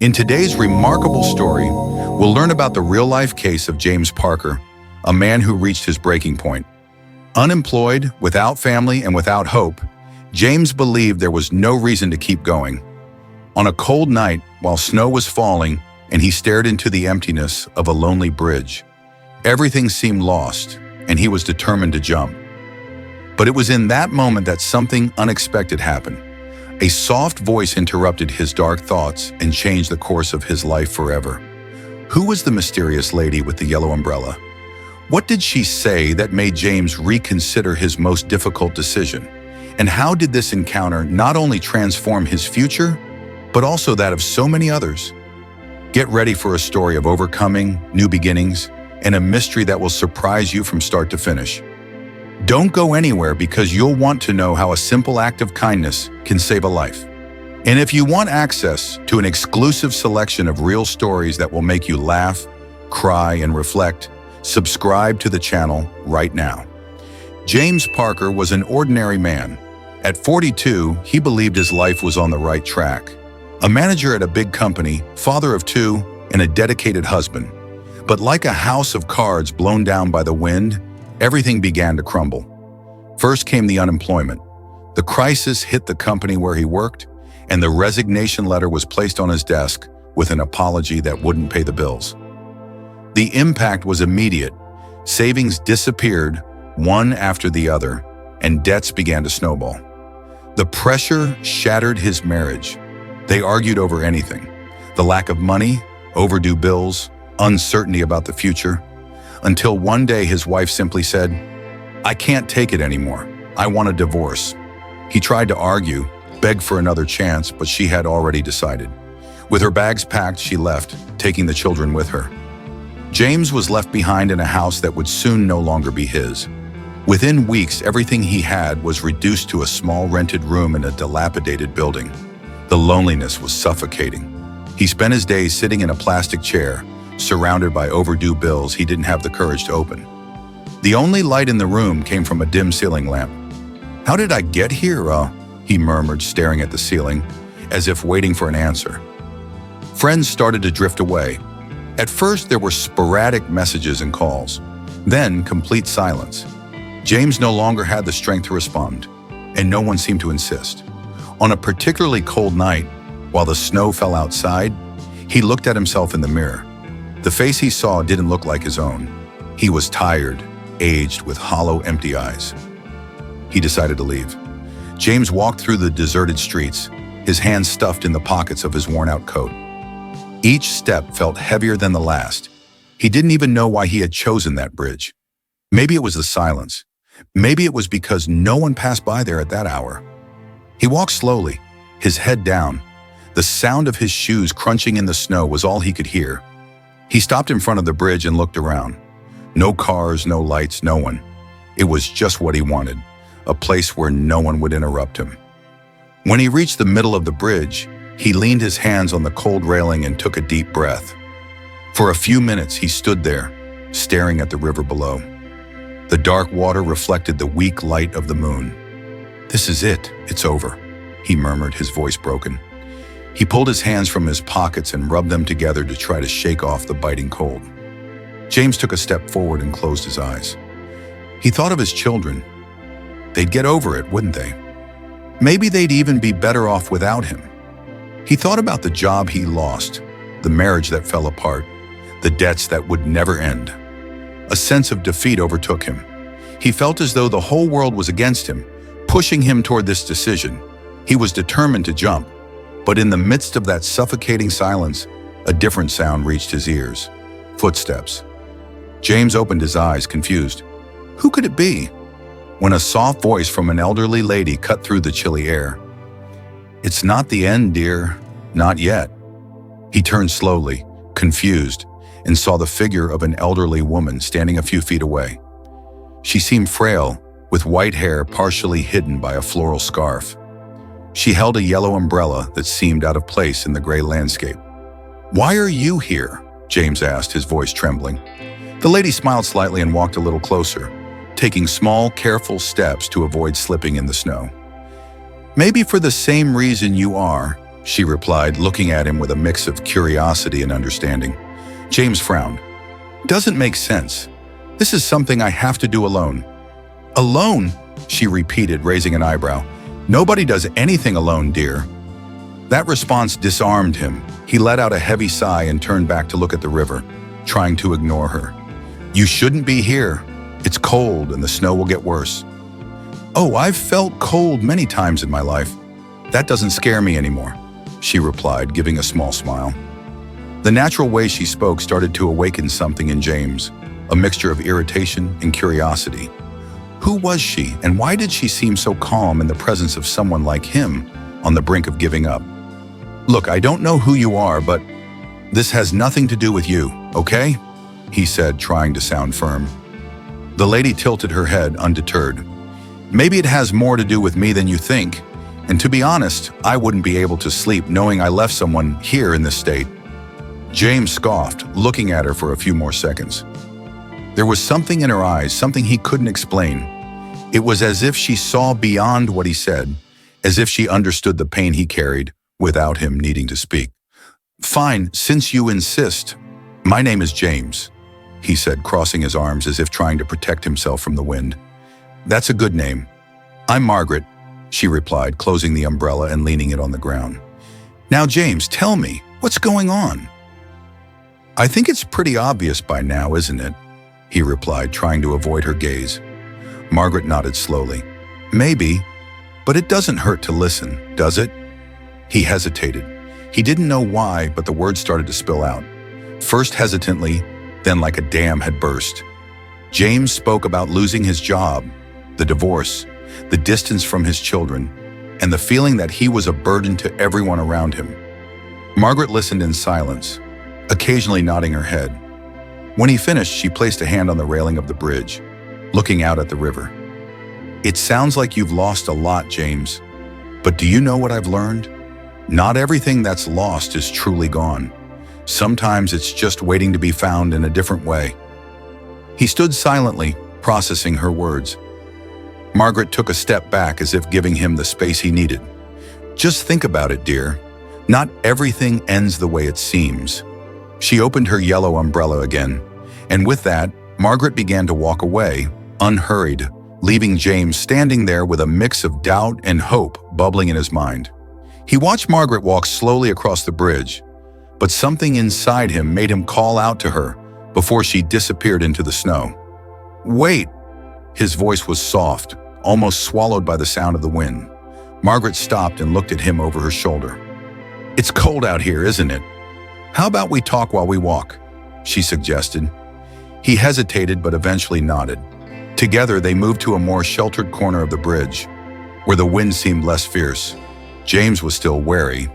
In today's remarkable story, we'll learn about the real-life case of James Parker, a man who reached his breaking point. Unemployed, without family, and without hope, James believed there was no reason to keep going. On a cold night, while snow was falling and he stared into the emptiness of a lonely bridge, everything seemed lost, and he was determined to jump. But it was in that moment that something unexpected happened. A soft voice interrupted his dark thoughts and changed the course of his life forever. Who was the mysterious lady with the yellow umbrella? What did she say that made James reconsider his most difficult decision? And how did this encounter not only transform his future, but also that of so many others? Get ready for a story of overcoming, new beginnings, and a mystery that will surprise you from start to finish. Don't go anywhere, because you'll want to know how a simple act of kindness can save a life. And if you want access to an exclusive selection of real stories that will make you laugh, cry, and reflect, subscribe to the channel right now. James Parker was an ordinary man. At 42, he believed his life was on the right track. A manager at a big company, father of two, and a dedicated husband. But like a house of cards blown down by the wind, everything began to crumble. First came the unemployment. The crisis hit the company where he worked, and the resignation letter was placed on his desk with an apology that wouldn't pay the bills. The impact was immediate. Savings disappeared, one after the other, and debts began to snowball. The pressure shattered his marriage. They argued over anything: the lack of money, overdue bills, uncertainty about the future, until one day his wife simply said, "I can't take it anymore. I want a divorce." He tried to argue, beg for another chance, but she had already decided. With her bags packed, she left, taking the children with her. James was left behind in a house that would soon no longer be his. Within weeks, everything he had was reduced to a small rented room in a dilapidated building. The loneliness was suffocating. He spent his days sitting in a plastic chair, surrounded by overdue bills he didn't have the courage to open. The only light in the room came from a dim ceiling lamp. "How did I get here?" He murmured, staring at the ceiling, as if waiting for an answer. Friends started to drift away. At first, there were sporadic messages and calls, then complete silence. James no longer had the strength to respond, and no one seemed to insist. On a particularly cold night, while the snow fell outside, he looked at himself in the mirror. The face he saw didn't look like his own. He was tired, aged, with hollow, empty eyes. He decided to leave. James walked through the deserted streets, his hands stuffed in the pockets of his worn-out coat. Each step felt heavier than the last. He didn't even know why he had chosen that bridge. Maybe it was the silence. Maybe it was because no one passed by there at that hour. He walked slowly, his head down. The sound of his shoes crunching in the snow was all he could hear. He stopped in front of the bridge and looked around. No cars, no lights, no one. It was just what he wanted, a place where no one would interrupt him. When he reached the middle of the bridge, he leaned his hands on the cold railing and took a deep breath. For a few minutes, he stood there, staring at the river below. The dark water reflected the weak light of the moon. "This is it. It's over," he murmured, his voice broken. He pulled his hands from his pockets and rubbed them together to try to shake off the biting cold. James took a step forward and closed his eyes. He thought of his children. They'd get over it, wouldn't they? Maybe they'd even be better off without him. He thought about the job he lost, the marriage that fell apart, the debts that would never end. A sense of defeat overtook him. He felt as though the whole world was against him, pushing him toward this decision. He was determined to jump, but in the midst of that suffocating silence, a different sound reached his ears. Footsteps. James opened his eyes, confused. Who could it be? When a soft voice from an elderly lady cut through the chilly air. "It's not the end, dear. Not yet." He turned slowly, confused, and saw the figure of an elderly woman standing a few feet away. She seemed frail, with white hair partially hidden by a floral scarf. She held a yellow umbrella that seemed out of place in the gray landscape. "Why are you here?" James asked, his voice trembling. The lady smiled slightly and walked a little closer, taking small, careful steps to avoid slipping in the snow. "Maybe for the same reason you are," she replied, looking at him with a mix of curiosity and understanding. James frowned. Doesn't make sense. This is something I have to do alone. Alone? She repeated, raising an eyebrow. Nobody does anything alone, dear. That response disarmed him. He let out a heavy sigh and turned back to look at the river, trying to ignore her. You shouldn't be here. It's cold and the snow will get worse. Oh, I've felt cold many times in my life. That doesn't scare me anymore, she replied, giving a small smile. The natural way she spoke started to awaken something in James, a mixture of irritation and curiosity. Who was she, and why did she seem so calm in the presence of someone like him on the brink of giving up? Look, I don't know who you are, but this has nothing to do with you, okay? He said, trying to sound firm. The lady tilted her head, undeterred. Maybe it has more to do with me than you think, and to be honest, I wouldn't be able to sleep knowing I left someone here in this state. James scoffed, looking at her for a few more seconds. There was something in her eyes, something he couldn't explain. It was as if she saw beyond what he said, as if she understood the pain he carried without him needing to speak. Fine, since you insist. My name is James, he said, crossing his arms as if trying to protect himself from the wind. That's a good name. I'm Margaret, she replied, closing the umbrella and leaning it on the ground. Now, James, tell me, what's going on? I think it's pretty obvious by now, isn't it? He replied, trying to avoid her gaze. Margaret nodded slowly. Maybe, but it doesn't hurt to listen, does it? He hesitated. He didn't know why, but the words started to spill out. First hesitantly, then like a dam had burst. James spoke about losing his job, the divorce, the distance from his children, and the feeling that he was a burden to everyone around him. Margaret listened in silence, occasionally nodding her head. When he finished, she placed a hand on the railing of the bridge, looking out at the river. It sounds like you've lost a lot, James. But do you know what I've learned? Not everything that's lost is truly gone. Sometimes it's just waiting to be found in a different way. He stood silently, processing her words. Margaret took a step back as if giving him the space he needed. Just think about it, dear. Not everything ends the way it seems. She opened her yellow umbrella again, and with that, Margaret began to walk away, unhurried, leaving James standing there with a mix of doubt and hope bubbling in his mind. He watched Margaret walk slowly across the bridge, but something inside him made him call out to her before she disappeared into the snow. Wait! His voice was soft, almost swallowed by the sound of the wind. Margaret stopped and looked at him over her shoulder. It's cold out here, isn't it? How about we talk while we walk? She suggested. He hesitated but eventually nodded. Together they moved to a more sheltered corner of the bridge, where the wind seemed less fierce. James was still wary,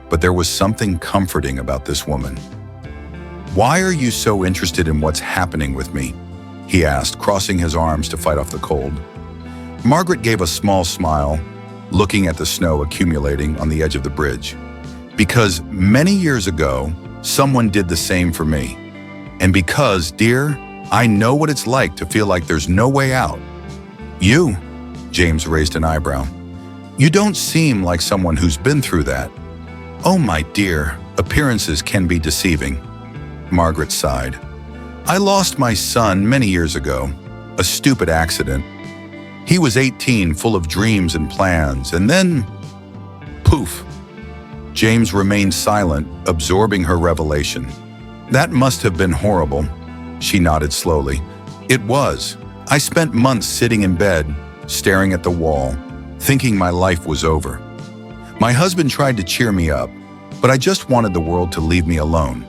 but there was something comforting about this woman. Why are you so interested in what's happening with me? He asked, crossing his arms to fight off the cold. Margaret gave a small smile, looking at the snow accumulating on the edge of the bridge. Because many years ago, someone did the same for me. And because, dear, I know what it's like to feel like there's no way out. You, James raised an eyebrow. You don't seem like someone who's been through that. Oh, my dear, appearances can be deceiving. Margaret sighed. I lost my son many years ago, a stupid accident. He was 18, full of dreams and plans, and then, poof. James remained silent, absorbing her revelation. That must have been horrible. She nodded slowly. It was. I spent months sitting in bed, staring at the wall, thinking my life was over. My husband tried to cheer me up, but I just wanted the world to leave me alone.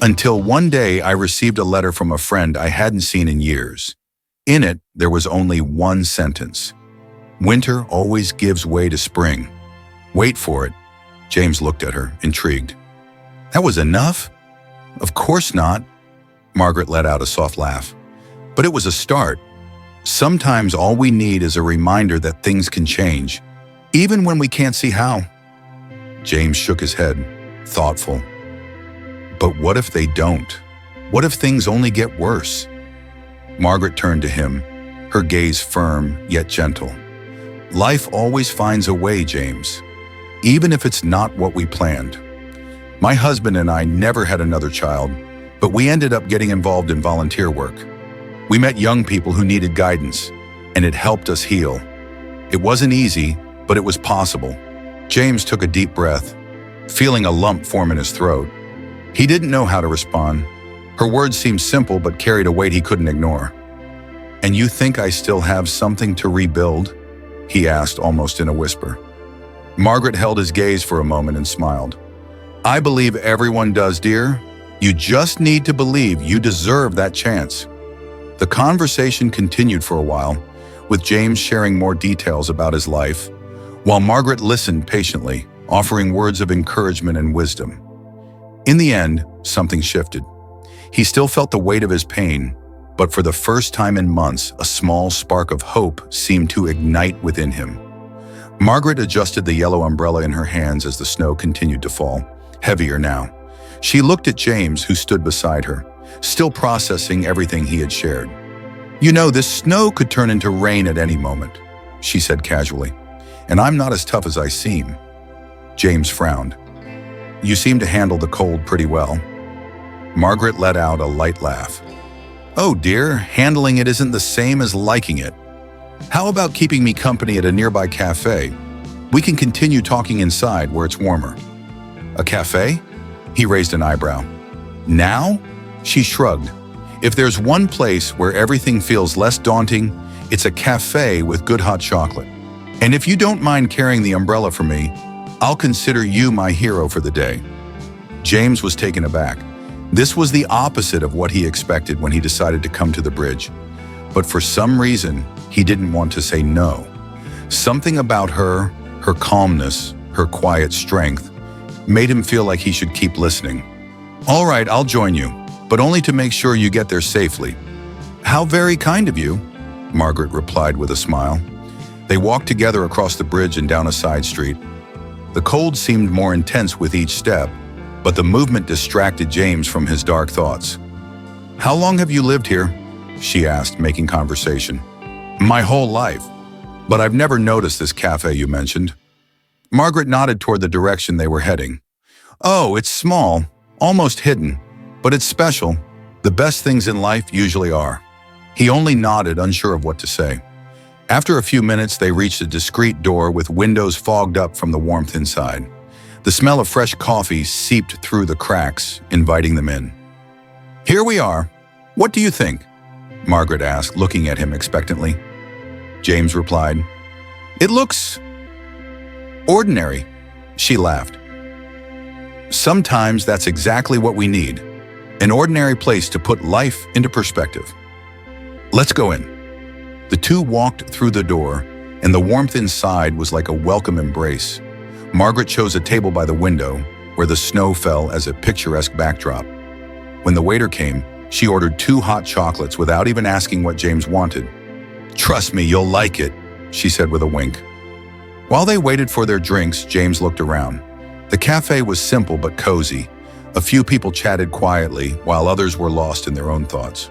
Until one day I received a letter from a friend I hadn't seen in years. In it, there was only one sentence. Winter always gives way to spring. Wait for it. James looked at her, intrigued. That was enough? Of course not. Margaret let out a soft laugh. But it was a start. Sometimes all we need is a reminder that things can change, even when we can't see how. James shook his head, thoughtful. But what if they don't? What if things only get worse? Margaret turned to him, her gaze firm yet gentle. Life always finds a way, James. even if it's not what we planned. My husband and I never had another child, but we ended up getting involved in volunteer work. We met young people who needed guidance, and it helped us heal. It wasn't easy, but it was possible. James took a deep breath, feeling a lump form in his throat. He didn't know how to respond. Her words seemed simple but carried a weight he couldn't ignore. "And you think I still have something to rebuild?" he asked almost in a whisper. Margaret held his gaze for a moment and smiled. "I believe everyone does, dear. You just need to believe you deserve that chance." The conversation continued for a while, with James sharing more details about his life, while Margaret listened patiently, offering words of encouragement and wisdom. In the end, something shifted. He still felt the weight of his pain, but for the first time in months, a small spark of hope seemed to ignite within him. Margaret adjusted the yellow umbrella in her hands as the snow continued to fall, heavier now. She looked at James, who stood beside her, still processing everything he had shared. "You know, this snow could turn into rain at any moment," she said casually, "and I'm not as tough as I seem." James frowned. "You seem to handle the cold pretty well." Margaret let out a light laugh. "Oh dear, handling it isn't the same as liking it. How about keeping me company at a nearby cafe? We can continue talking inside where it's warmer." "A cafe?" He raised an eyebrow. "Now?" She shrugged. "If there's one place where everything feels less daunting, it's a cafe with good hot chocolate. And if you don't mind carrying the umbrella for me, I'll consider you my hero for the day." James was taken aback. This was the opposite of what he expected when he decided to come to the bridge. But for some reason, he didn't want to say no. Something about her calmness, her quiet strength, made him feel like he should keep listening. "All right, I'll join you, but only to make sure you get there safely." "How very kind of you," Margaret replied with a smile. They walked together across the bridge and down a side street. The cold seemed more intense with each step, but the movement distracted James from his dark thoughts. "How long have you lived here?" she asked, making conversation. "My whole life, but I've never noticed this cafe you mentioned." Margaret nodded toward the direction they were heading. "Oh, it's small, almost hidden, but it's special. The best things in life usually are." He only nodded, unsure of what to say. After a few minutes, they reached a discreet door with windows fogged up from the warmth inside. The smell of fresh coffee seeped through the cracks, inviting them in. "Here we are. What do you think?" Margaret asked, looking at him expectantly. James replied, "It looks ordinary." She laughed. "Sometimes that's exactly what we need. An ordinary place to put life into perspective. Let's go in." The two walked through the door, and the warmth inside was like a welcome embrace. Margaret chose a table by the window, where the snow fell as a picturesque backdrop. When the waiter came, she ordered 2 hot chocolates without even asking what James wanted. "Trust me, you'll like it," she said with a wink. While they waited for their drinks, James looked around. The cafe was simple but cozy. A few people chatted quietly, while others were lost in their own thoughts.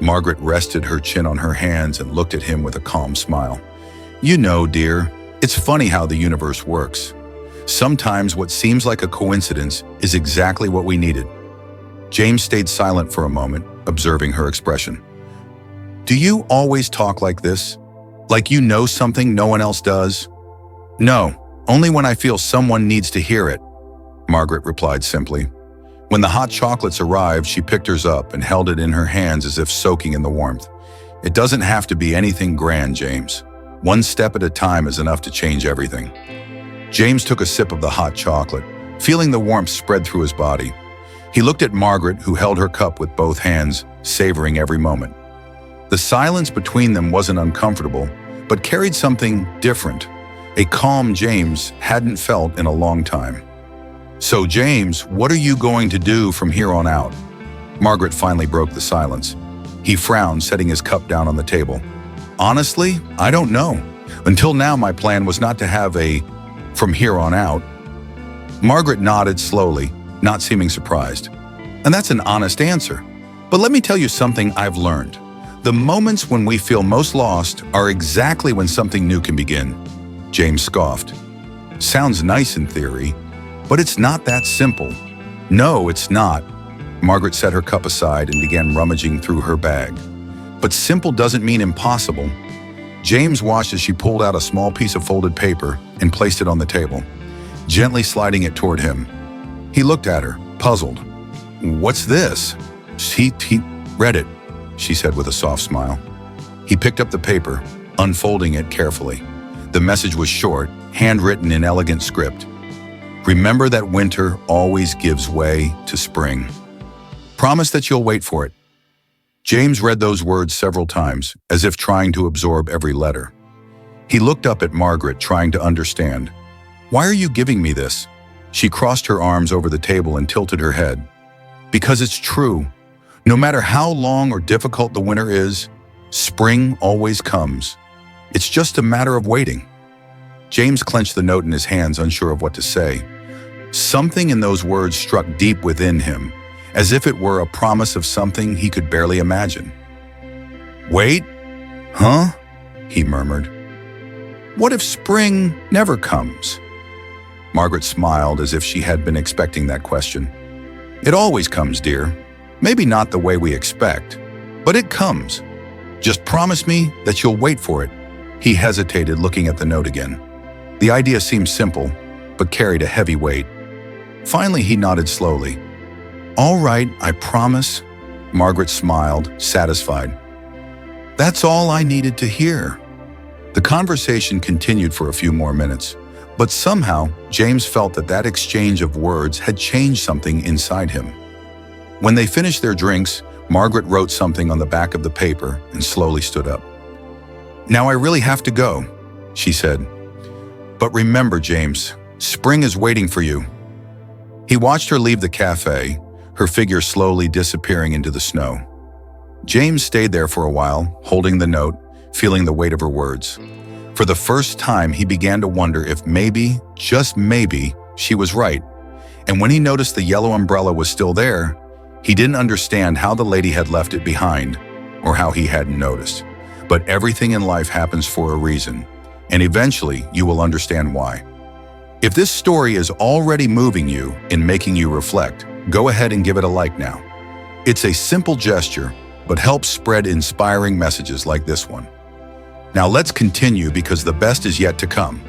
Margaret rested her chin on her hands and looked at him with a calm smile. "You know, dear, it's funny how the universe works. Sometimes what seems like a coincidence is exactly what we needed." James stayed silent for a moment, observing her expression. "Do you always talk like this? Like you know something no one else does?" "No, only when I feel someone needs to hear it," Margaret replied simply. When the hot chocolates arrived, she picked hers up and held it in her hands as if soaking in the warmth. "It doesn't have to be anything grand, James. One step at a time is enough to change everything." James took a sip of the hot chocolate, feeling the warmth spread through his body. He looked at Margaret, who held her cup with both hands, savoring every moment. The silence between them wasn't uncomfortable, but carried something different, a calm James hadn't felt in a long time. "So James, what are you going to do from here on out?" Margaret finally broke the silence. He frowned, setting his cup down on the table. "Honestly, I don't know. Until now, my plan was not to have a from here on out." Margaret nodded slowly, not seeming surprised. "And that's an honest answer. But let me tell you something I've learned. The moments when we feel most lost are exactly when something new can begin." James scoffed. Sounds nice in theory, but it's not that simple. No, it's not. Margaret set her cup aside and began rummaging through her bag. But simple doesn't mean impossible. James watched as she pulled out a small piece of folded paper and placed it on the table, gently sliding it toward him. He looked at her, puzzled. "What's this?" He read it, she said with a soft smile. He picked up the paper, unfolding it carefully. The message was short, handwritten in elegant script. "Remember that winter always gives way to spring. Promise that you'll wait for it." James read those words several times, as if trying to absorb every letter. He looked up at Margaret, trying to understand. "Why are you giving me this?" She crossed her arms over the table and tilted her head. "Because it's true. No matter how long or difficult the winter is, spring always comes. It's just a matter of waiting." James clenched the note in his hands, unsure of what to say. Something in those words struck deep within him, as if it were a promise of something he could barely imagine. "Wait? Huh?" he murmured. "What if spring never comes?" Margaret smiled as if she had been expecting that question. "It always comes, dear. Maybe not the way we expect, but it comes. Just promise me that you'll wait for it." He hesitated, looking at the note again. The idea seemed simple, but carried a heavy weight. Finally, he nodded slowly. "All right, I promise." Margaret smiled, satisfied. "That's all I needed to hear." The conversation continued for a few more minutes, but somehow James felt that exchange of words had changed something inside him. When they finished their drinks, Margaret wrote something on the back of the paper and slowly stood up. "Now I really have to go," she said. "But remember, James, spring is waiting for you." He watched her leave the cafe, her figure slowly disappearing into the snow. James stayed there for a while, holding the note, feeling the weight of her words. For the first time, he began to wonder if maybe, just maybe, she was right. And when he noticed the yellow umbrella was still there, he didn't understand how the lady had left it behind, or how he hadn't noticed. But everything in life happens for a reason, and eventually you will understand why. If this story is already moving you and making you reflect, go ahead and give it a like now. It's a simple gesture, but helps spread inspiring messages like this one. Now let's continue, because the best is yet to come.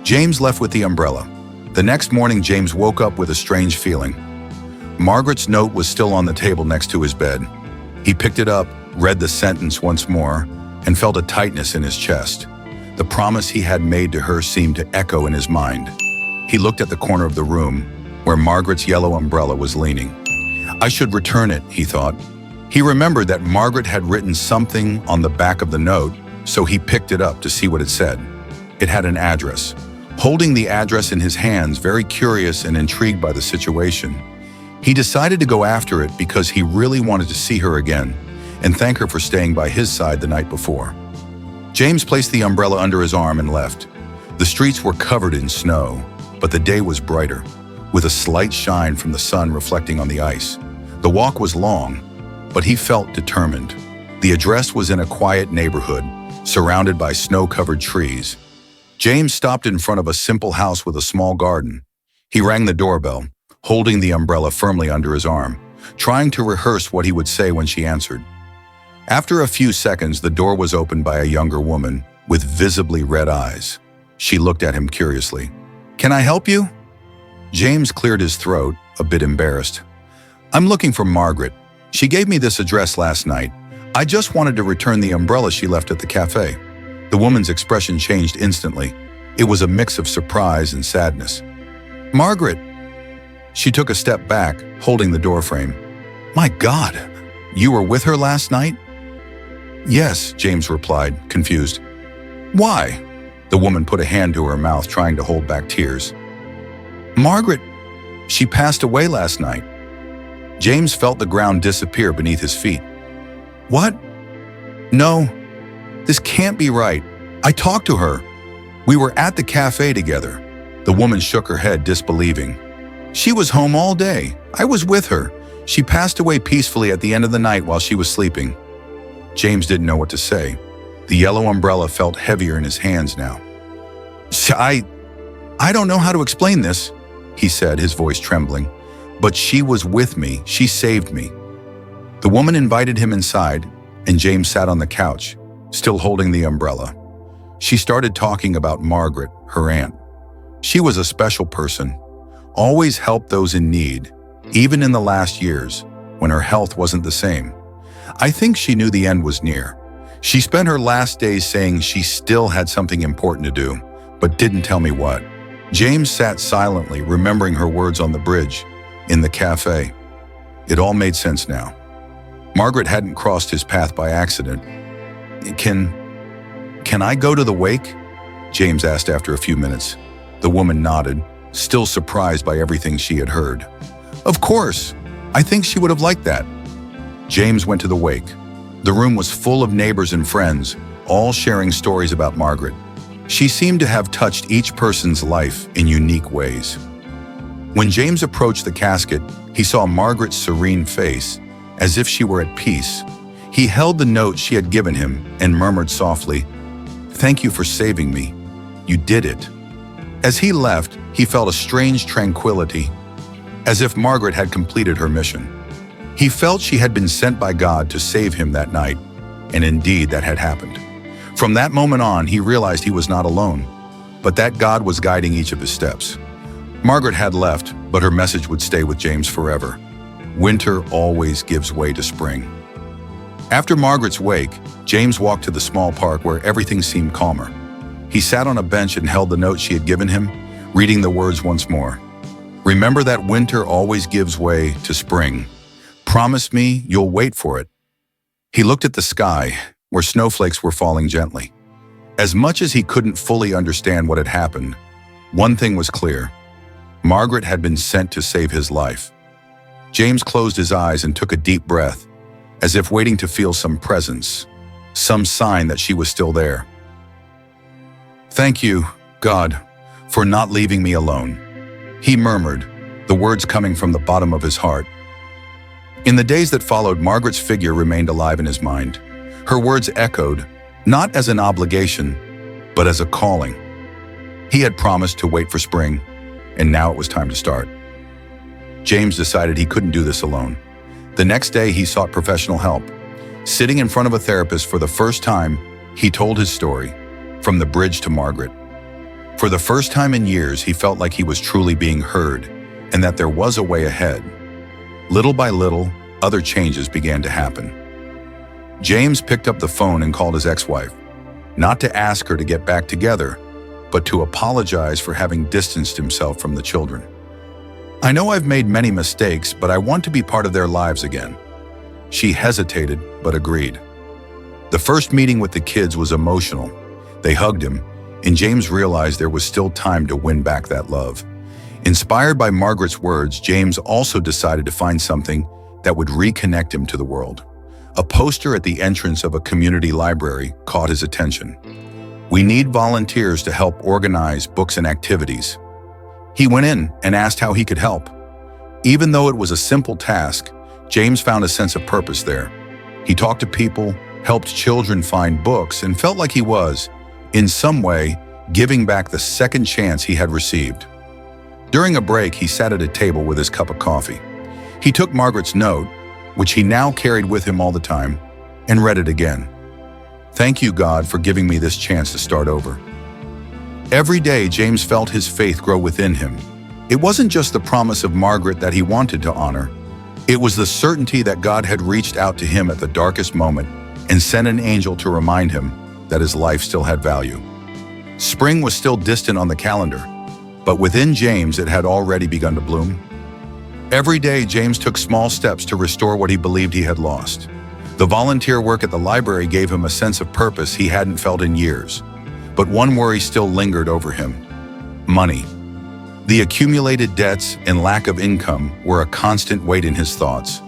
James left with the umbrella. The next morning, James woke up with a strange feeling. Margaret's note was still on the table next to his bed. He picked it up, read the sentence once more, and felt a tightness in his chest. The promise he had made to her seemed to echo in his mind. He looked at the corner of the room, where Margaret's yellow umbrella was leaning. "I should return it," he thought. He remembered that Margaret had written something on the back of the note, so he picked it up to see what it said. It had an address. Holding the address in his hands, very curious and intrigued by the situation, he decided to go after it because he really wanted to see her again and thank her for staying by his side the night before. James placed the umbrella under his arm and left. The streets were covered in snow, but the day was brighter, with a slight shine from the sun reflecting on the ice. The walk was long, but he felt determined. The address was in a quiet neighborhood, surrounded by snow-covered trees. James stopped in front of a simple house with a small garden. He rang the doorbell, holding the umbrella firmly under his arm, trying to rehearse what he would say when she answered. After a few seconds, the door was opened by a younger woman with visibly red eyes. She looked at him curiously. "Can I help you?" James cleared his throat, a bit embarrassed. "I'm looking for Margaret. She gave me this address last night. I just wanted to return the umbrella she left at the cafe." The woman's expression changed instantly. It was a mix of surprise and sadness. "Margaret!" She took a step back, holding the doorframe. "My God, you were with her last night?" "Yes," James replied, confused. "Why?" The woman put a hand to her mouth, trying to hold back tears. "Margaret, she passed away last night." James felt the ground disappear beneath his feet. "What? No, this can't be right. I talked to her. We were at the cafe together." The woman shook her head, disbelieving. "She was home all day. I was with her. She passed away peacefully at the end of the night while she was sleeping." James didn't know what to say. The yellow umbrella felt heavier in his hands now. I don't know how to explain this, he said, his voice trembling. But she was with me. She saved me. The woman invited him inside, and James sat on the couch, still holding the umbrella. She started talking about Margaret, her aunt. She was a special person, always helped those in need, even in the last years, when her health wasn't the same. I think she knew the end was near. She spent her last days saying she still had something important to do, but didn't tell me what. James sat silently, remembering her words on the bridge, in the cafe. It all made sense now. Margaret hadn't crossed his path by accident. Can I go to the wake? James asked after a few minutes. The woman nodded, still surprised by everything she had heard. Of course, I think she would have liked that. James went to the wake. The room was full of neighbors and friends, all sharing stories about Margaret. She seemed to have touched each person's life in unique ways. When James approached the casket, he saw Margaret's serene face, as if she were at peace. He held the note she had given him and murmured softly, "Thank you for saving me. You did it." As he left, he felt a strange tranquility, as if Margaret had completed her mission. He felt she had been sent by God to save him that night, and indeed that had happened. From that moment on, he realized he was not alone, but that God was guiding each of his steps. Margaret had left, but her message would stay with James forever. Winter always gives way to spring. After Margaret's wake, James walked to the small park where everything seemed calmer. He sat on a bench and held the note she had given him, reading the words once more. "Remember that winter always gives way to spring. Promise me you'll wait for it." He looked at the sky, where snowflakes were falling gently. As much as he couldn't fully understand what had happened, one thing was clear. Margaret had been sent to save his life. James closed his eyes and took a deep breath, as if waiting to feel some presence, some sign that she was still there. "Thank you, God, for not leaving me alone," he murmured, the words coming from the bottom of his heart. In the days that followed, Margaret's figure remained alive in his mind. Her words echoed, not as an obligation, but as a calling. He had promised to wait for spring, and now it was time to start. James decided he couldn't do this alone. The next day, he sought professional help. Sitting in front of a therapist for the first time, he told his story, from the bridge to Margaret. For the first time in years, he felt like he was truly being heard, and that there was a way ahead. Little by little, other changes began to happen. James picked up the phone and called his ex-wife, not to ask her to get back together, but to apologize for having distanced himself from the children. "I know I've made many mistakes, but I want to be part of their lives again." She hesitated, but agreed. The first meeting with the kids was emotional. They hugged him, and James realized there was still time to win back that love. Inspired by Margaret's words, James also decided to find something that would reconnect him to the world. A poster at the entrance of a community library caught his attention. "We need volunteers to help organize books and activities." He went in and asked how he could help. Even though it was a simple task, James found a sense of purpose there. He talked to people, helped children find books, and felt like he was, in some way, giving back the second chance he had received. During a break, he sat at a table with his cup of coffee. He took Margaret's note, which he now carried with him all the time, and read it again. "Thank you, God, for giving me this chance to start over." Every day, James felt his faith grow within him. It wasn't just the promise of Margaret that he wanted to honor. It was the certainty that God had reached out to him at the darkest moment and sent an angel to remind him that his life still had value. Spring was still distant on the calendar, but within James it had already begun to bloom. Every day, James took small steps to restore what he believed he had lost. The volunteer work at the library gave him a sense of purpose he hadn't felt in years. But one worry still lingered over him: money. The accumulated debts and lack of income were a constant weight in his thoughts,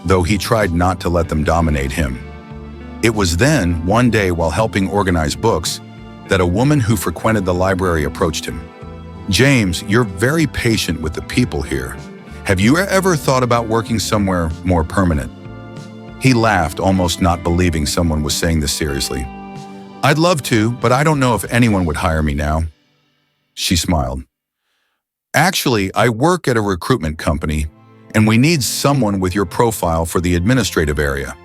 though he tried not to let them dominate him. It was then, one day while helping organize books, that a woman who frequented the library approached him. "James, you're very patient with the people here. Have you ever thought about working somewhere more permanent?" He laughed, almost not believing someone was saying this seriously. "I'd love to, but I don't know if anyone would hire me now." She smiled. Actually, I work at a recruitment company, and we need someone with your profile for the administrative area.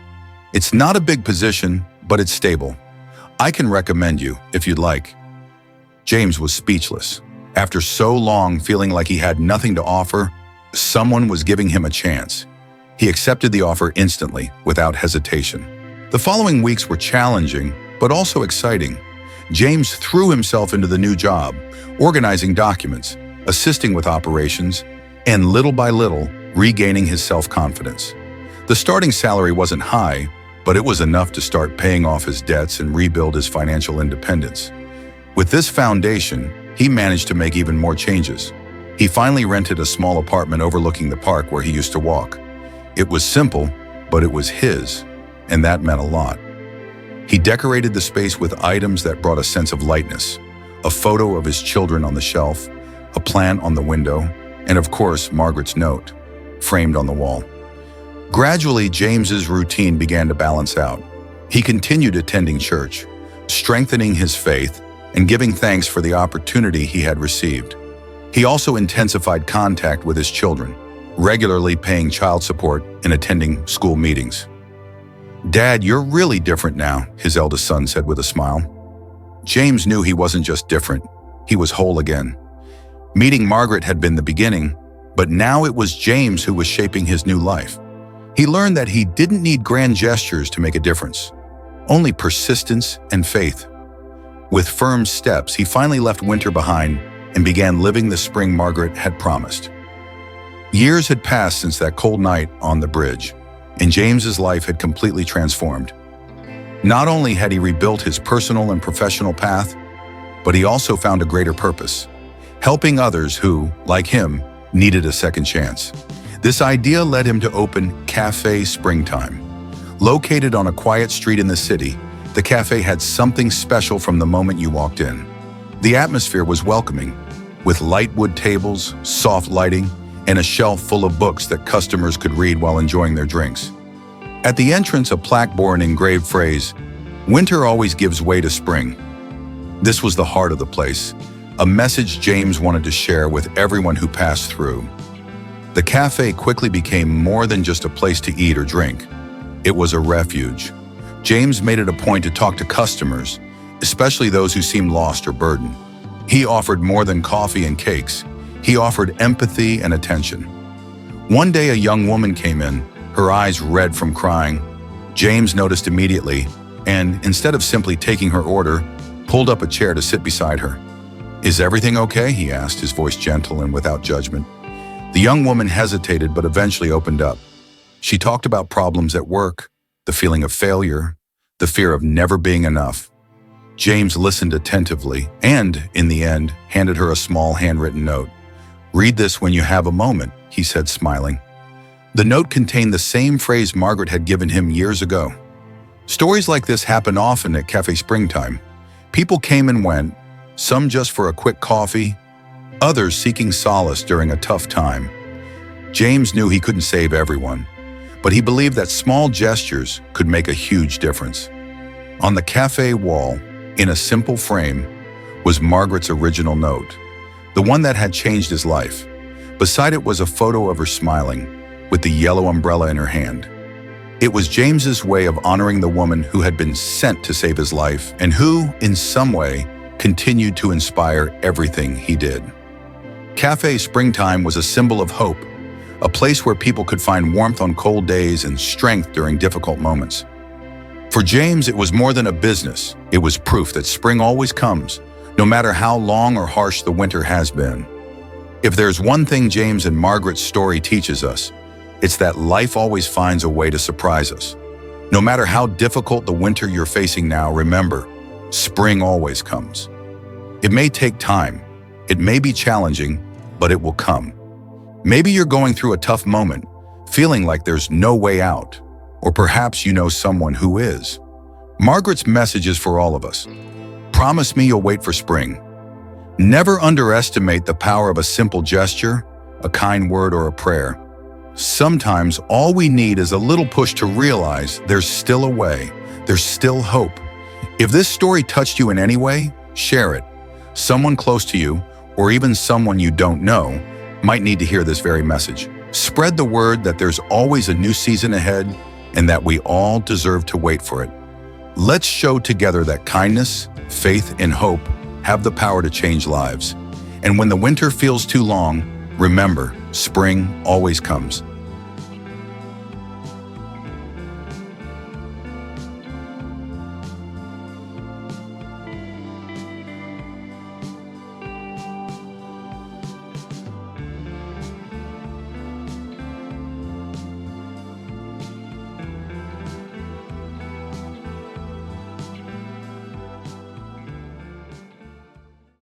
It's not a big position, but it's stable. I can recommend you, if you'd like." James was speechless. After so long feeling like he had nothing to offer, someone was giving him a chance. He accepted the offer instantly, without hesitation. The following weeks were challenging, but also exciting. James threw himself into the new job, organizing documents, assisting with operations, and little by little, regaining his self-confidence. The starting salary wasn't high, but it was enough to start paying off his debts and rebuild his financial independence. With this foundation, he managed to make even more changes. He finally rented a small apartment overlooking the park where he used to walk. It was simple, but it was his, and that meant a lot. He decorated the space with items that brought a sense of lightness, a photo of his children on the shelf, a plant on the window, and of course, Margaret's note, framed on the wall. Gradually, James's routine began to balance out. He continued attending church, strengthening his faith, and giving thanks for the opportunity he had received. He also intensified contact with his children, regularly paying child support and attending school meetings. "Dad, you're really different now," his eldest son said with a smile. James knew he wasn't just different, he was whole again. Meeting Margaret had been the beginning, but now it was James who was shaping his new life. He learned that he didn't need grand gestures to make a difference, only persistence and faith. With firm steps, he finally left winter behind and began living the spring Margaret had promised. Years had passed since that cold night on the bridge, and James's life had completely transformed. Not only had he rebuilt his personal and professional path, but he also found a greater purpose, helping others who, like him, needed a second chance. This idea led him to open Cafe Springtime. Located on a quiet street in the city, the cafe had something special from the moment you walked in. The atmosphere was welcoming, with light wood tables, soft lighting, and a shelf full of books that customers could read while enjoying their drinks. At the entrance, a plaque bore an engraved phrase, "Winter always gives way to spring." This was the heart of the place, a message James wanted to share with everyone who passed through. The cafe quickly became more than just a place to eat or drink. It was a refuge. James made it a point to talk to customers, especially those who seemed lost or burdened. He offered more than coffee and cakes. He offered empathy and attention. One day, a young woman came in, her eyes red from crying. James noticed immediately, and instead of simply taking her order, pulled up a chair to sit beside her. "Is everything okay?" he asked, his voice gentle and without judgment. The young woman hesitated but eventually opened up. She talked about problems at work, the feeling of failure, the fear of never being enough. James listened attentively and, in the end, handed her a small handwritten note. "Read this when you have a moment," he said, smiling. The note contained the same phrase Margaret had given him years ago. Stories like this happen often at Cafe Springtime. People came and went, some just for a quick coffee, others seeking solace during a tough time. James knew he couldn't save everyone, but he believed that small gestures could make a huge difference. On the cafe wall, in a simple frame, was Margaret's original note, the one that had changed his life. Beside it was a photo of her smiling, with the yellow umbrella in her hand. It was James's way of honoring the woman who had been sent to save his life and who, in some way, continued to inspire everything he did. Cafe Springtime was a symbol of hope, a place where people could find warmth on cold days and strength during difficult moments. For James, it was more than a business. It was proof that spring always comes, no matter how long or harsh the winter has been. If there's one thing James and Margaret's story teaches us, it's that life always finds a way to surprise us. No matter how difficult the winter you're facing now, remember, spring always comes. It may take time, it may be challenging, but it will come. Maybe you're going through a tough moment, feeling like there's no way out, or perhaps you know someone who is. Margaret's message is for all of us. Promise me you'll wait for spring. Never underestimate the power of a simple gesture, a kind word, or a prayer. Sometimes all we need is a little push to realize there's still a way, there's still hope. If this story touched you in any way, share it. Someone close to you, or even someone you don't know, might need to hear this very message. Spread the word that there's always a new season ahead and that we all deserve to wait for it. Let's show together that kindness, faith, and hope have the power to change lives. And when the winter feels too long, remember, spring always comes.